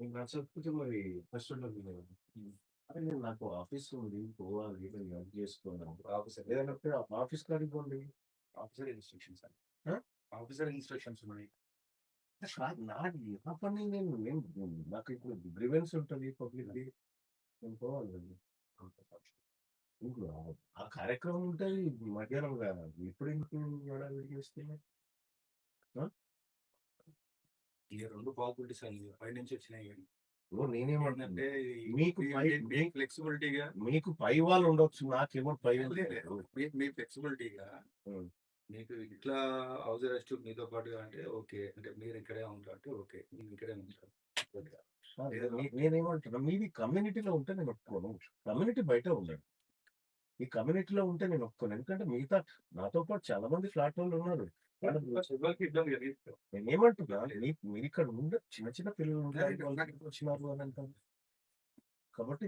మీకు నచ్చకపోతే మరి ఫస్ట్ ఉండదు కదా! అరే నేను నాకు ఆఫీస్ ఉంది. పోవాలి. నేను వర్క్ చేసుకోను. ఆఫీసర్ లేదంటే ఆఫీస్ కాడికి పోండి. ఆఫీసర్ ఇన్‌స్ట్రక్షన్స్ అని. ఆ! ఆఫీసర్ ఇన్‌స్ట్రక్షన్స్ ఉన్నాయి. కాదు నాది నా పని నేను నాకు ఇప్పుడు గ్రీవెన్స్ ఉంటది పబ్లిక్‌ది. నేను పోవాలి. ఇప్పుడు ఆ కార్యక్రమం ఉంటది మధ్యాహ్నం కదా! ఎప్పుడెందుకు హడావిడి చేస్తున్నావు? ఆ! ఈ 2 పాసిబిలిటీస్ అయి పైనుంచి వచ్చినాయి. ఇప్పుడు నేనేమంటున్నా ఏంటంటే మీకు పై మీ ఫ్లెక్సిబిలిటీగా మీకు పై వాళ్ళు ఉండొచ్చు. నాకేమో పై లేదు. మీ ఫ్లెక్సిబిలిటీగా హ్మ్. మీకు ఇట్లా హౌస్ అరెస్ట్ మీతో పాటుగా అంటే ఓకే. అంటే మీరు ఇక్కడే ఉంటారు అంటే ఓకే. నేను ఇక్కడే ఉంటాను. ఓకే. లేదు నేనేమంటున్నా మీది కమ్యూనిటీలో ఉంటే నేను ఒప్పుకోను. కమ్యూనిటీ బయట ఉండండి. ఈ కమ్యూనిటీలో ఉంటే నేను ఒప్పుకోను. ఎందుకంటే మిగతా నాతో పాటు చాలా మంది ఫ్లాటోళ్ళు ఉన్నారు. ఎవరికీ ఇబ్బంది కలిగించదు. నేనేమంటున్నా మీరిక్కడ చిన్న చిన్న పిల్లలు ఉన్నారు. వాళ్ళు వచ్చినారు అని అంటారు. కాబట్టి